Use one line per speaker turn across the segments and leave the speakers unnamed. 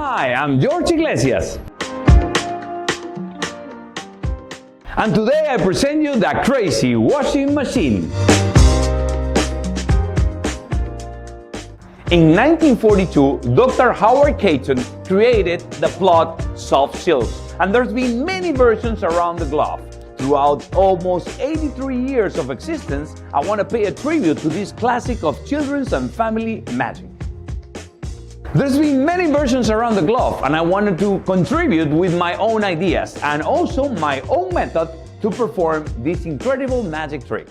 Hi, I'm George Iglesias. And today I present you the crazy washing machine. In 1942, Dr. Howard Caton created the plot soft shells, and there's been many versions around the globe. Throughout almost 83 years of existence, I want to pay a tribute to this classic of children's and family magic. There's been many versions around the globe, and I wanted to contribute with my own ideas and also my own method to perform this incredible magic trick.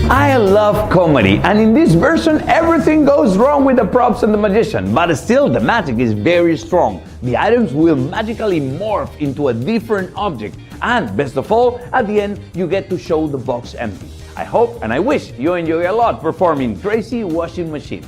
I love comedy, and in this version everything goes wrong with the props and the magician, but still the magic is very strong. The items will magically morph into a different object, and best of all, at the end you get to show the box empty. I hope and I wish you enjoy a lot performing Crazy Washing Machine.